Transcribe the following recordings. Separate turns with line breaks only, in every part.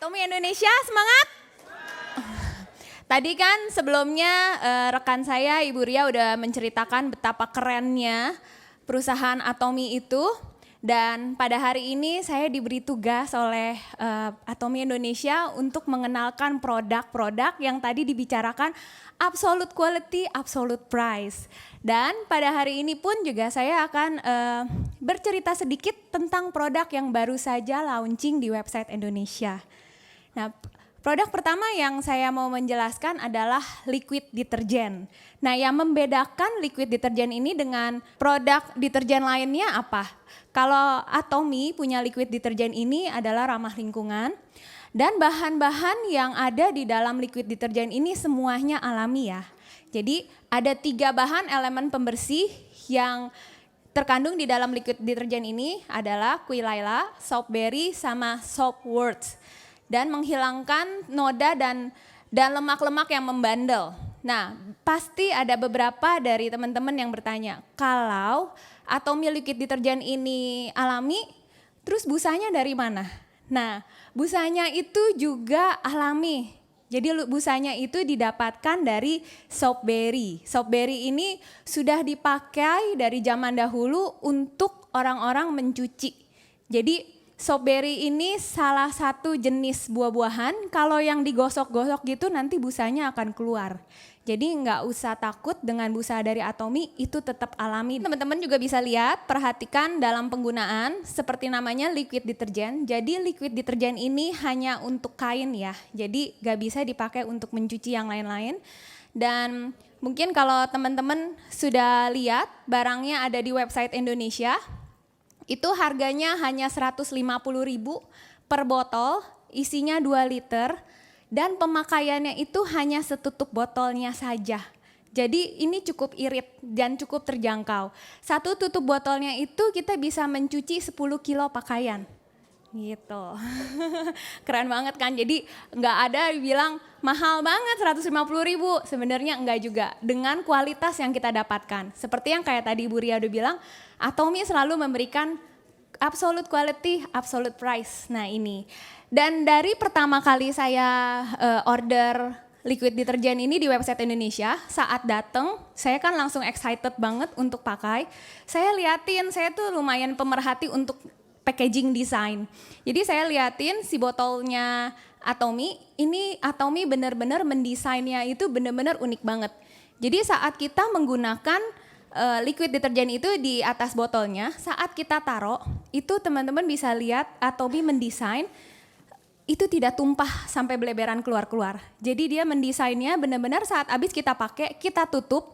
Atomi Indonesia, semangat! Tadi kan sebelumnya rekan saya Ibu Ria udah menceritakan betapa kerennya perusahaan Atomi itu. Dan pada hari ini saya diberi tugas oleh Atomi Indonesia untuk mengenalkan produk-produk yang tadi dibicarakan absolute quality, absolute price. Dan pada hari ini pun juga saya akan bercerita sedikit tentang produk yang baru saja launching di website Indonesia. Nah, produk pertama yang saya mau menjelaskan adalah liquid deterjen. Nah, yang membedakan liquid deterjen ini dengan produk deterjen lainnya apa? Kalau Atomi punya liquid deterjen ini adalah ramah lingkungan dan bahan-bahan yang ada di dalam liquid deterjen ini semuanya alami ya. Jadi ada 3 bahan elemen pembersih yang terkandung di dalam liquid deterjen ini adalah Quillaila, Soapberry, sama Soapworks. Dan menghilangkan noda dan lemak-lemak yang membandel. Nah, pasti ada beberapa dari teman-teman yang bertanya, kalau Atomi liquid deterjen ini alami, terus busanya dari mana? Nah, busanya itu juga alami. Jadi busanya itu didapatkan dari Soapberry. Soapberry ini sudah dipakai dari zaman dahulu untuk orang-orang mencuci. Jadi Soapberry ini salah satu jenis buah-buahan, kalau yang digosok-gosok gitu nanti busanya akan keluar. Jadi nggak usah takut dengan busa dari Atomi, itu tetap alami. Teman-teman juga bisa lihat, perhatikan dalam penggunaan seperti namanya liquid deterjen. Jadi liquid deterjen ini hanya untuk kain ya, jadi nggak bisa dipakai untuk mencuci yang lain-lain. Dan mungkin kalau teman-teman sudah lihat barangnya ada di website Indonesia, itu harganya hanya 150.000 per botol, isinya 2 liter, dan pemakaiannya itu hanya setutup botolnya saja. Jadi ini cukup irit dan cukup terjangkau. Satu tutup botolnya itu kita bisa mencuci 10 kilo pakaian. Gitu. Keren banget kan, jadi nggak ada bilang mahal banget 150.000, sebenarnya enggak juga. Dengan kualitas yang kita dapatkan. Seperti yang kayak tadi Ibu Ria udah bilang, Atomi selalu memberikan absolute quality, absolute price. Nah ini. Dan dari pertama kali saya order liquid deterjen ini di website Indonesia, saat datang saya kan langsung excited banget untuk pakai. Saya liatin, saya tuh lumayan pemerhati untuk packaging design. Jadi saya liatin si botolnya Atomi, ini Atomi benar-benar mendesainnya itu benar-benar unik banget. Jadi saat kita menggunakan liquid deterjen itu di atas botolnya, saat kita taruh, itu teman-teman bisa lihat Atomi mendesain itu tidak tumpah sampai beleberan keluar-keluar. Jadi dia mendesainnya benar-benar saat habis kita pakai, kita tutup,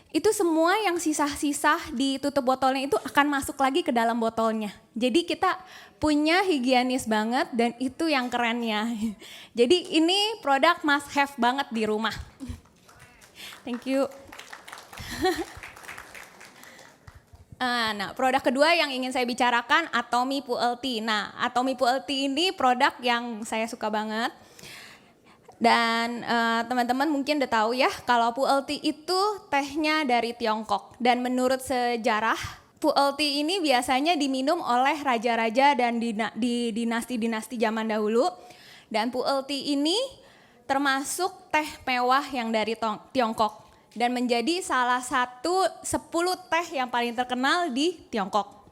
itu semua yang sisa-sisa di tutup botolnya itu akan masuk lagi ke dalam botolnya. Jadi kita punya higienis banget dan itu yang kerennya. Jadi ini produk must have banget di rumah. Thank you. Nah, produk kedua yang ingin saya bicarakan Atomi Pu'elty. Nah, Atomi Pu'elty ini produk yang saya suka banget. Dan teman-teman mungkin udah tahu ya, kalau Pu'elty itu tehnya dari Tiongkok. Dan menurut sejarah, Pu'elty ini biasanya diminum oleh raja-raja dan di dinasti-dinasti zaman dahulu. Dan Pu'elty ini termasuk teh mewah yang dari Tiongkok. Dan menjadi salah satu 10 teh yang paling terkenal di Tiongkok.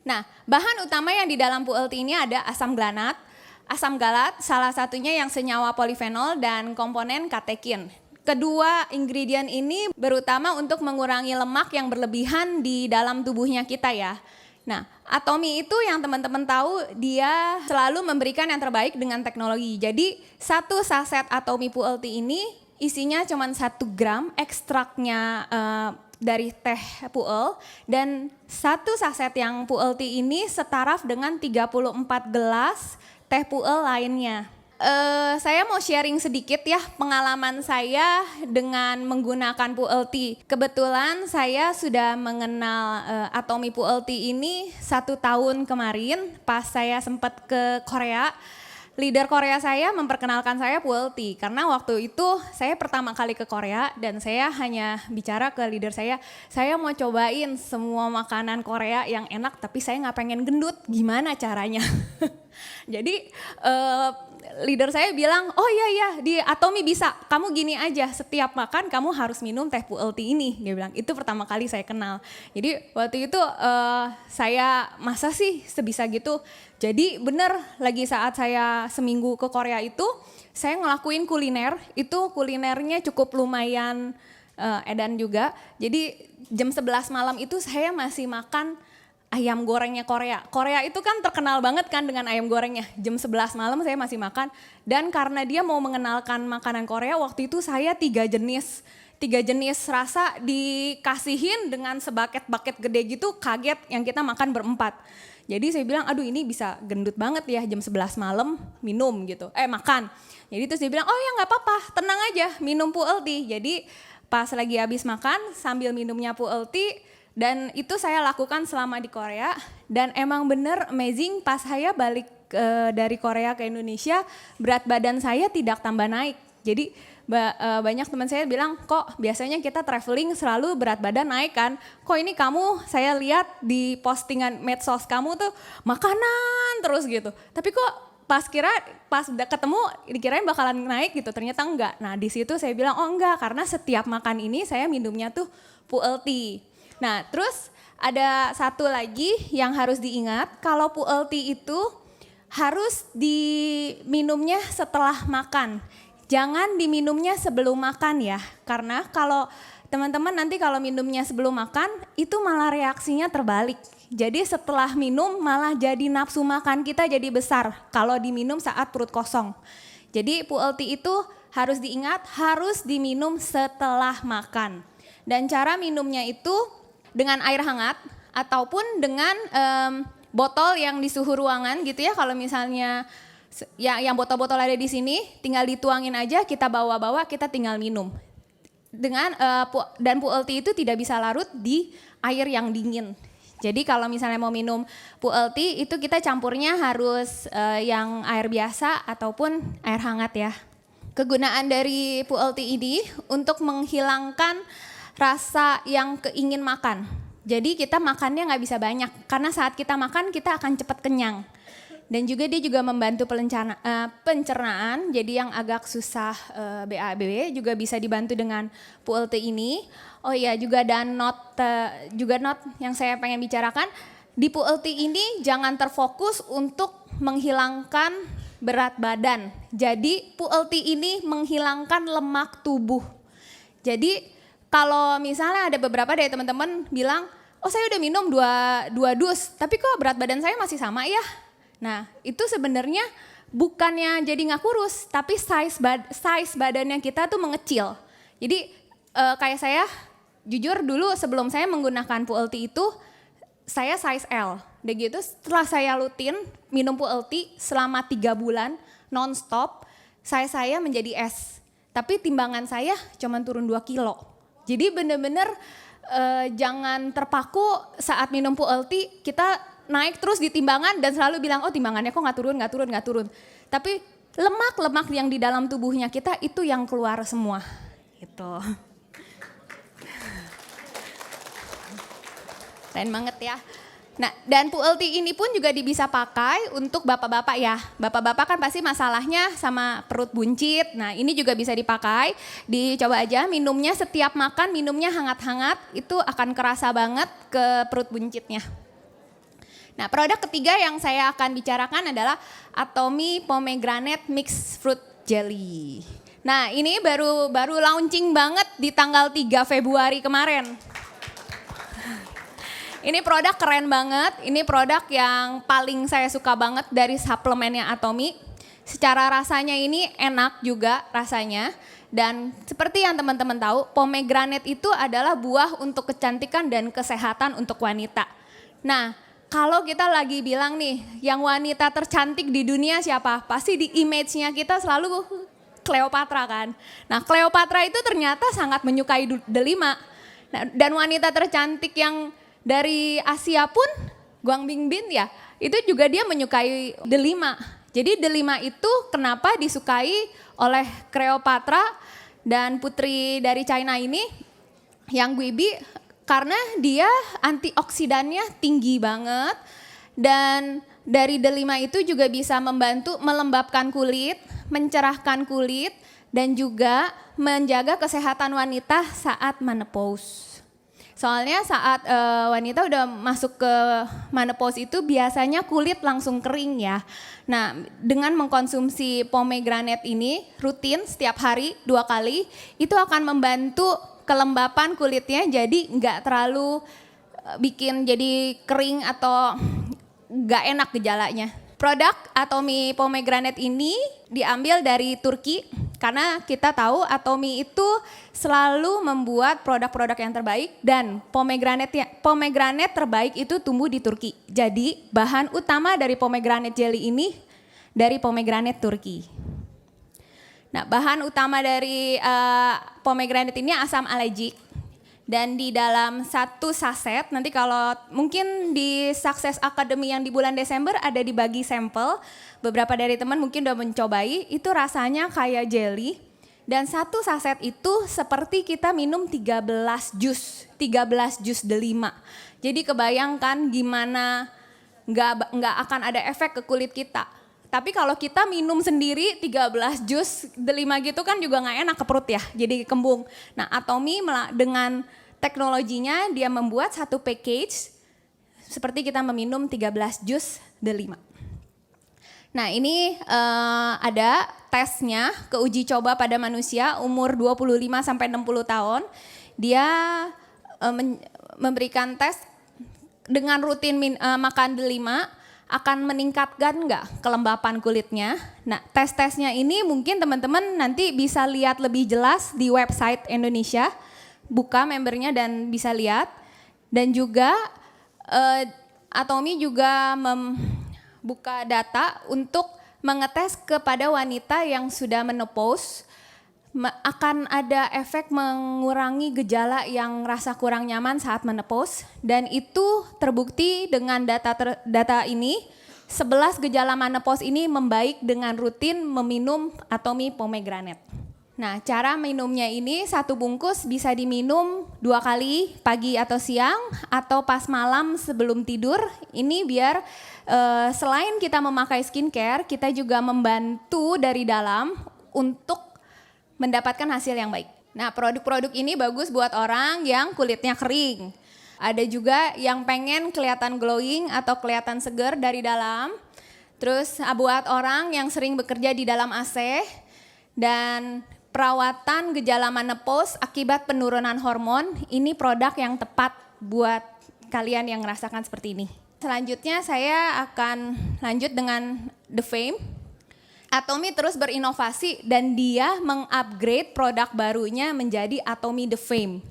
Nah, bahan utama yang di dalam Pu'elty ini ada asam granat, asam galat, salah satunya yang senyawa polifenol dan komponen katekin. Kedua ingredient ini berutama untuk mengurangi lemak yang berlebihan di dalam tubuhnya kita ya. Nah, Atomi itu yang teman-teman tahu dia selalu memberikan yang terbaik dengan teknologi. Jadi satu saset Atomi Pu'elty ini isinya cuma 1 gram ekstraknya dari teh pu'el, dan satu saset yang Pu'elty ini setaraf dengan 34 gelas teh pu'el lainnya. Saya mau sharing sedikit ya pengalaman saya dengan menggunakan Pu'elty. Kebetulan saya sudah mengenal Atomi Pu'elty ini 1 tahun kemarin pas saya sempat ke Korea. leader Korea saya memperkenalkan saya Puelti karena waktu itu saya pertama kali ke Korea dan saya hanya bicara ke leader saya mau cobain semua makanan Korea yang enak tapi saya nggak pengen gendut, gimana caranya? Jadi leader saya bilang, oh iya di Atomy bisa, kamu gini aja setiap makan kamu harus minum teh Puelti ini, dia bilang. Itu pertama kali saya kenal. Jadi waktu itu saya masa sih sebisa gitu. Jadi bener lagi saat saya seminggu ke Korea itu saya ngelakuin kuliner, itu kulinernya cukup lumayan edan juga. Jadi jam 11 malam itu saya masih makan ayam gorengnya Korea. Korea itu kan terkenal banget kan dengan ayam gorengnya. Jam 11 malam saya masih makan dan karena dia mau mengenalkan makanan Korea waktu itu saya tiga jenis rasa dikasihin dengan sebaket-baket gede gitu, kaget yang kita makan berempat. Jadi saya bilang aduh ini bisa gendut banget ya jam 11 malam minum gitu, makan. Jadi terus dia bilang oh ya gak apa-apa tenang aja minum Puelti. Jadi pas lagi habis makan sambil minumnya Puelti dan itu saya lakukan selama di Korea. Dan emang bener amazing pas saya balik dari Korea ke Indonesia berat badan saya tidak tambah naik. Jadi banyak teman saya bilang kok biasanya kita traveling selalu berat badan naik kan, kok ini kamu saya lihat di postingan medsos kamu tuh makanan terus gitu, tapi kok pas udah ketemu dikirain bakalan naik gitu, ternyata enggak. Nah di situ saya bilang oh enggak, karena setiap makan ini saya minumnya tuh Puelti. Nah terus ada satu lagi yang harus diingat, kalau Puelti itu harus diminumnya setelah makan. Jangan diminumnya sebelum makan ya, karena kalau teman-teman nanti kalau minumnya sebelum makan itu malah reaksinya terbalik. Jadi setelah minum malah jadi nafsu makan kita jadi besar kalau diminum saat perut kosong. Jadi Puelti itu harus diingat harus diminum setelah makan. Dan cara minumnya itu dengan air hangat ataupun dengan botol yang di suhu ruangan gitu ya, kalau misalnya ya yang botol-botol ada di sini tinggal dituangin aja, kita bawa-bawa, kita tinggal minum. Dan Puelti itu tidak bisa larut di air yang dingin. Jadi kalau misalnya mau minum Puelti itu kita campurnya harus yang air biasa ataupun air hangat ya. Kegunaan dari Puelti ini untuk menghilangkan rasa yang keingin makan. Jadi kita makannya nggak bisa banyak karena saat kita makan kita akan cepat kenyang. Dan juga dia juga membantu pencernaan, jadi yang agak susah BAB juga bisa dibantu dengan Puelti ini. Oh iya juga dan not yang saya pengen bicarakan, di Puelti ini jangan terfokus untuk menghilangkan berat badan. Jadi Puelti ini menghilangkan lemak tubuh. Jadi kalau misalnya ada beberapa dari teman-teman bilang, oh saya udah minum dua dus, tapi kok berat badan saya masih sama ya? Nah itu sebenarnya bukannya jadi nggak kurus, tapi size badannya kita tuh mengecil. Jadi kayak saya jujur dulu sebelum saya menggunakan Puelti itu saya size L. Udah gitu setelah saya rutin minum Puelti selama 3 bulan non-stop, saya menjadi S. Tapi timbangan saya cuma turun 2 kilo. Jadi bener-bener jangan terpaku saat minum Puelti kita naik terus di timbangan dan selalu bilang oh timbangannya kok nggak turun. Tapi lemak yang di dalam tubuhnya kita itu yang keluar semua gitu. Keren banget ya. Nah dan Puelti ini pun juga bisa pakai untuk bapak-bapak ya. Bapak-bapak kan pasti masalahnya sama perut buncit. Nah ini juga bisa dipakai. Dicoba aja minumnya setiap makan minumnya hangat-hangat. Itu akan kerasa banget ke perut buncitnya. Nah produk ketiga yang saya akan bicarakan adalah Atomy Pomegranate Mixed Fruit Jelly. Nah ini baru launching banget di tanggal 3 Februari kemarin. Ini produk keren banget, ini produk yang paling saya suka banget dari suplemennya Atomy. Secara rasanya ini enak juga rasanya. Dan seperti yang teman-teman tahu, pomegranate itu adalah buah untuk kecantikan dan kesehatan untuk wanita. Nah kalau kita lagi bilang nih, yang wanita tercantik di dunia siapa? Pasti di image-nya kita selalu Cleopatra kan. Nah Cleopatra itu ternyata sangat menyukai delima. Nah, dan wanita tercantik yang dari Asia pun, Guang Bingbing ya, itu juga dia menyukai delima. Jadi delima itu kenapa disukai oleh Cleopatra dan putri dari China ini, Yang Guibi, karena dia antioksidannya tinggi banget dan dari delima itu juga bisa membantu melembabkan kulit, mencerahkan kulit dan juga menjaga kesehatan wanita saat menopause. Soalnya saat wanita udah masuk ke menopause itu biasanya kulit langsung kering ya. Nah, dengan mengkonsumsi pomegranate ini rutin setiap hari 2 kali, itu akan membantu kelembapan kulitnya jadi nggak terlalu bikin jadi kering atau nggak enak gejalanya. Produk Atomy pomegranate ini diambil dari Turki karena kita tahu Atomy itu selalu membuat produk-produk yang terbaik dan pomegranate terbaik itu tumbuh di Turki. Jadi bahan utama dari pomegranate jelly ini dari pomegranate Turki. Nah, bahan utama dari pomegranate ini asam alergik. Dan di dalam 1 saset, nanti kalau mungkin di Success Academy yang di bulan Desember ada dibagi sampel, beberapa dari teman mungkin udah mencobai, itu rasanya kayak jelly. Dan 1 saset itu seperti kita minum 13 jus delima. Jadi kebayangkan gimana nggak akan ada efek ke kulit kita. Tapi kalau kita minum sendiri 13 jus delima gitu kan juga nggak enak ke perut ya, jadi kembung. Nah, Atomy dengan teknologinya dia membuat 1 package seperti kita meminum 13 jus delima. Nah, ini ada tesnya ke uji coba pada manusia umur 25 sampai 60 tahun. Dia memberikan tes dengan rutin makan delima akan meningkatkan nggak kelembapan kulitnya. Nah, tes-tesnya ini mungkin teman-teman nanti bisa lihat lebih jelas di website Indonesia, buka membernya dan bisa lihat. Dan juga Atomy juga membuka data untuk mengetes kepada wanita yang sudah menopause, akan ada efek mengurangi gejala yang rasa kurang nyaman saat menopause dan itu terbukti dengan data ini 11 gejala menopause ini membaik dengan rutin meminum Atomy pomegranate. Nah, cara minumnya ini 1 bungkus bisa diminum 2 kali pagi atau siang atau pas malam sebelum tidur. Ini biar selain kita memakai skincare, kita juga membantu dari dalam untuk mendapatkan hasil yang baik. Nah, produk-produk ini bagus buat orang yang kulitnya kering. Ada juga yang pengen kelihatan glowing atau kelihatan segar dari dalam. Terus buat orang yang sering bekerja di dalam AC dan perawatan gejala menopause akibat penurunan hormon, ini produk yang tepat buat kalian yang merasakan seperti ini. Selanjutnya saya akan lanjut dengan The Fame. Atomy terus berinovasi dan dia mengupgrade produk barunya menjadi Atomy The Fame.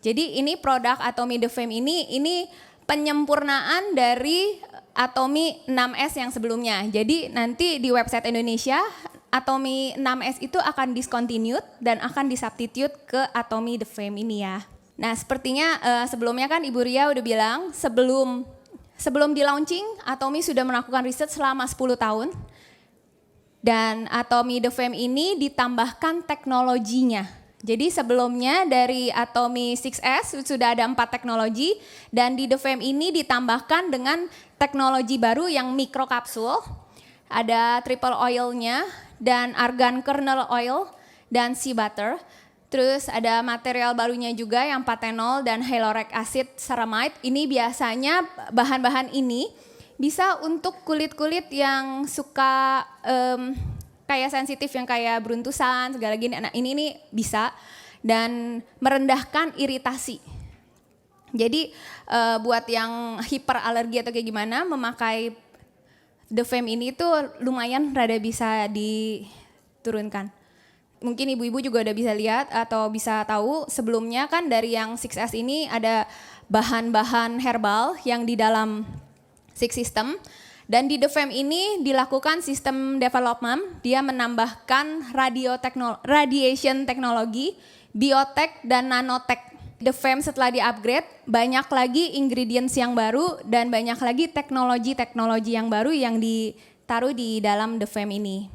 Jadi ini produk Atomy The Fame ini penyempurnaan dari Atomy 6S yang sebelumnya. Jadi nanti di website Indonesia Atomy 6S itu akan discontinued dan akan disubstitute ke Atomy The Fame ini ya. Nah, sepertinya sebelumnya kan Ibu Ria udah bilang sebelum di launching Atomy sudah melakukan riset selama 10 tahun. Dan Atomy The Fame ini ditambahkan teknologinya. Jadi sebelumnya dari Atomy 6S sudah ada 4 teknologi dan di The Fame ini ditambahkan dengan teknologi baru yang mikrokapsul. Ada triple oilnya dan argan kernel oil dan sea butter. Terus ada material barunya juga yang patenol dan hyaluronic acid ceramide. Ini biasanya bahan-bahan ini bisa untuk kulit-kulit yang suka kayak sensitif yang kayak beruntusan segala gini. Nah, ini bisa dan merendahkan iritasi. Jadi buat yang hiperalergi atau kayak gimana memakai The Fame ini tuh lumayan rada bisa diturunkan. Mungkin ibu-ibu juga udah bisa lihat atau bisa tahu sebelumnya kan dari yang 6S ini ada bahan-bahan herbal yang di dalam Six System dan di The Fame ini dilakukan sistem development, dia menambahkan radiation teknologi, biotek dan nanotek. The Fame setelah di-upgrade banyak lagi ingredients yang baru dan banyak lagi teknologi yang baru yang taruh di dalam The Fame ini.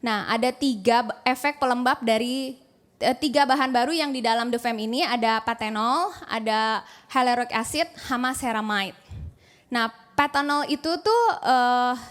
Nah, ada 3 efek pelembab dari 3 bahan baru yang di dalam The Fame ini, ada patenol, ada hyaluronic acid, sama ceramide. Nah, patenol itu tuh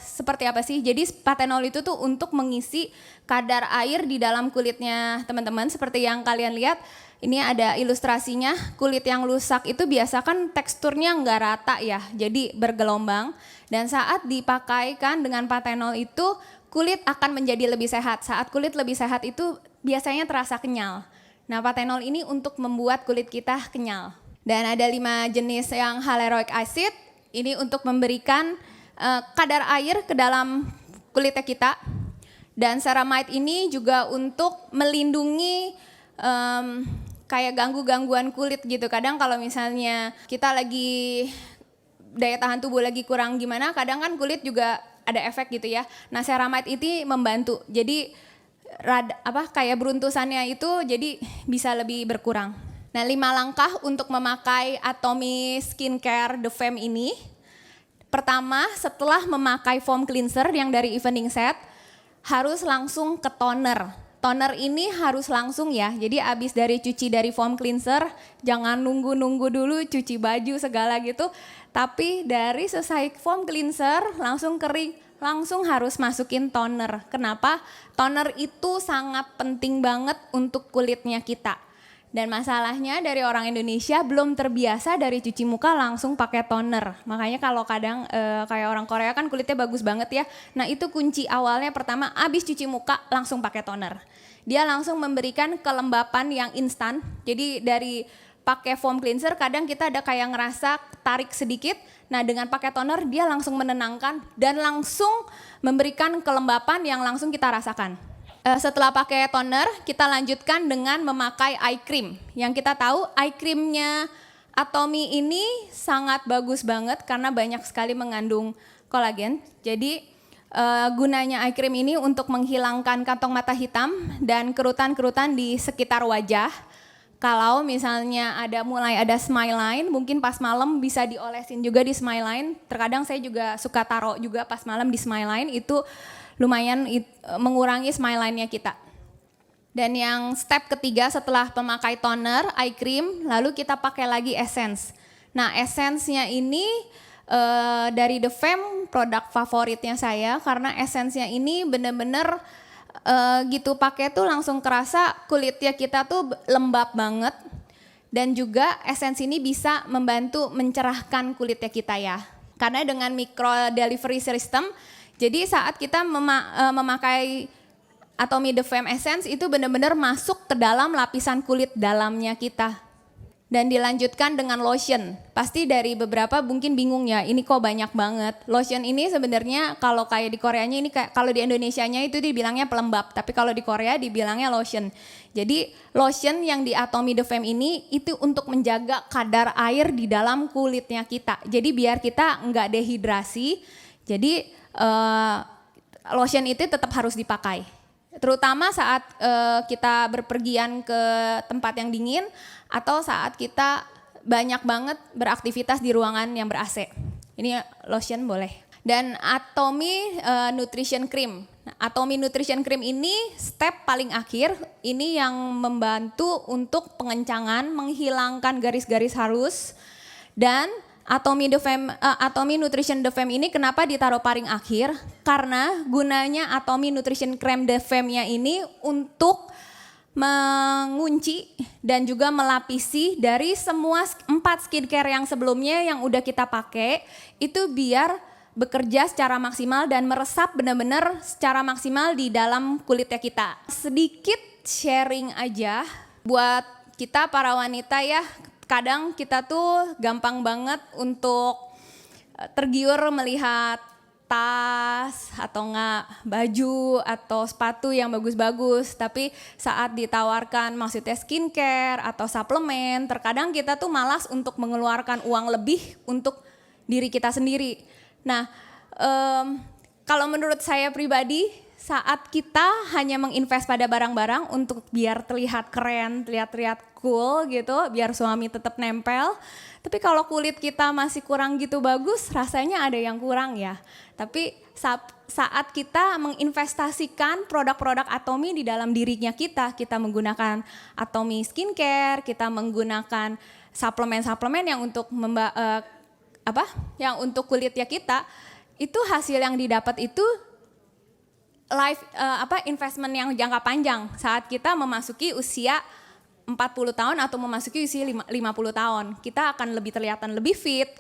seperti apa sih? Jadi patenol itu tuh untuk mengisi kadar air di dalam kulitnya teman-teman. Seperti yang kalian lihat, ini ada ilustrasinya. Kulit yang rusak itu biasa kan teksturnya nggak rata ya, jadi bergelombang. Dan saat dipakaikan dengan patenol itu, kulit akan menjadi lebih sehat. Saat kulit lebih sehat itu biasanya terasa kenyal. Nah, patenol ini untuk membuat kulit kita kenyal. Dan ada 5 jenis yang hyaluronic acid. Ini untuk memberikan kadar air ke dalam kulitnya kita. Dan ceramide ini juga untuk melindungi kayak gangguan kulit gitu. Kadang kalau misalnya kita lagi daya tahan tubuh lagi kurang gimana, kadang kan kulit juga ada efek gitu ya. Nah, ceramide ini membantu. Jadi kayak beruntusannya itu jadi bisa lebih berkurang. Nah, 5 langkah untuk memakai Atomy Skincare The Fame ini. Pertama, setelah memakai foam cleanser yang dari evening set, harus langsung ke toner. Toner ini harus langsung ya, jadi abis dari cuci dari foam cleanser, jangan nunggu-nunggu dulu cuci baju segala gitu. Tapi dari selesai foam cleanser, langsung kering, langsung harus masukin toner. Kenapa? Toner itu sangat penting banget untuk kulitnya kita. Dan masalahnya dari orang Indonesia belum terbiasa dari cuci muka langsung pakai toner. Makanya kalau kadang kayak orang Korea kan kulitnya bagus banget ya. Nah, itu kunci awalnya pertama abis cuci muka langsung pakai toner. Dia langsung memberikan kelembapan yang instan. Jadi dari pakai foam cleanser kadang kita ada kayak ngerasa tarik sedikit. Nah, dengan pakai toner dia langsung menenangkan dan langsung memberikan kelembapan yang langsung kita rasakan. Setelah pakai toner, kita lanjutkan dengan memakai eye cream. Yang kita tahu eye creamnya Atomy ini sangat bagus banget karena banyak sekali mengandung kolagen. Jadi gunanya eye cream ini untuk menghilangkan kantong mata hitam dan kerutan-kerutan di sekitar wajah. Kalau misalnya mulai ada smile line, mungkin pas malam bisa diolesin juga di smile line. Terkadang saya juga suka taruh juga pas malam di smile line, itu lumayan mengurangi smile line-nya kita. Dan yang step ketiga setelah memakai toner, eye cream, lalu kita pakai lagi essence. Nah, essence-nya ini dari The Fame produk favoritnya saya karena essence-nya ini bener-bener gitu pakai tuh langsung kerasa kulitnya kita tuh lembab banget. Dan juga essence ini bisa membantu mencerahkan kulitnya kita ya. Karena dengan micro delivery system, jadi saat kita memakai Atomy The Fame Essence itu benar-benar masuk ke dalam lapisan kulit dalamnya kita. Dan dilanjutkan dengan lotion. Pasti dari beberapa mungkin bingung ya, ini kok banyak banget. Lotion ini sebenarnya kalau kayak di Koreanya ini kalau di Indonesianya itu dibilangnya pelembab, tapi kalau di Korea dibilangnya lotion. Jadi lotion yang di Atomy The Fame ini itu untuk menjaga kadar air di dalam kulitnya kita. Jadi biar kita nggak dehidrasi. Jadi lotion itu tetap harus dipakai. Terutama saat kita berpergian ke tempat yang dingin atau saat kita banyak banget beraktivitas di ruangan yang ber-AC. Ini lotion boleh. Dan Atomy Nutrition Cream. Nah, Atomy Nutrition Cream ini step paling akhir, ini yang membantu untuk pengencangan, menghilangkan garis-garis halus. Dan Atomy Nutrition The Fame ini kenapa ditaruh paling akhir? Karena gunanya Atomy Nutrition Cream The Fame-nya ini untuk mengunci dan juga melapisi dari semua 4 skincare yang sebelumnya yang udah kita pakai itu biar bekerja secara maksimal dan meresap benar-benar secara maksimal di dalam kulitnya kita. Sedikit sharing aja buat kita para wanita ya, kadang kita tuh gampang banget untuk tergiur melihat tas atau enggak baju atau sepatu yang bagus-bagus, tapi saat ditawarkan maksudnya skincare atau suplemen, terkadang kita tuh malas untuk mengeluarkan uang lebih untuk diri kita sendiri. Nah, kalau menurut saya pribadi, saat kita hanya menginvest pada barang-barang untuk biar terlihat keren, terlihat cool gitu, biar suami tetap nempel. Tapi kalau kulit kita masih kurang gitu bagus, rasanya ada yang kurang ya. Tapi saat kita menginvestasikan produk-produk Atomy di dalam dirinya kita menggunakan Atomy Skincare, kita menggunakan suplemen-suplemen yang untuk yang untuk kulitnya kita, itu hasil yang didapat itu investment yang jangka panjang saat kita memasuki usia 40 tahun atau memasuki usia 50 tahun. Kita akan lebih terlihatan lebih fit,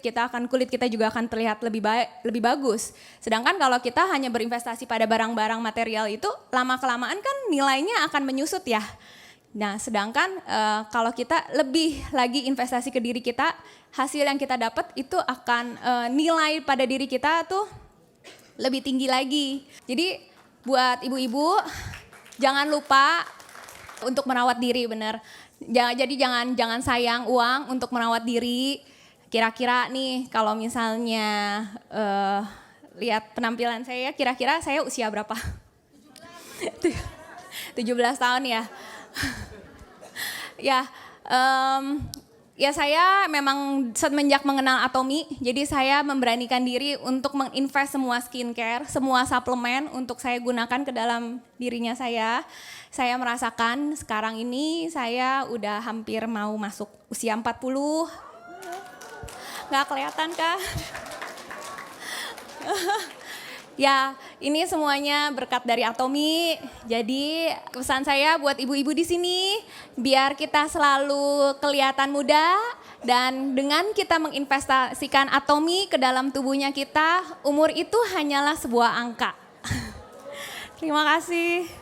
kulit kita juga akan terlihat lebih bagus. Sedangkan kalau kita hanya berinvestasi pada barang-barang material itu, lama-kelamaan kan nilainya akan menyusut ya. Nah, sedangkan kalau kita lebih lagi investasi ke diri kita, hasil yang kita dapat itu akan nilai pada diri kita tuh lebih tinggi lagi. Jadi buat ibu-ibu, jangan lupa untuk merawat diri, bener. Jadi jangan sayang uang untuk merawat diri. Kira-kira nih kalau misalnya lihat penampilan saya, kira-kira saya usia berapa? 17 tahun ya. Ya saya memang semenjak mengenal Atomy, jadi saya memberanikan diri untuk menginvest semua skincare, semua suplemen untuk saya gunakan ke dalam dirinya saya. Saya merasakan sekarang ini saya udah hampir mau masuk usia 40. Nggak kelihatan kah? Ya, ini semuanya berkat dari Atomy. Jadi pesan saya buat ibu-ibu di sini, biar kita selalu kelihatan muda dan dengan kita menginvestasikan Atomy ke dalam tubuhnya kita, umur itu hanyalah sebuah angka. Terima kasih.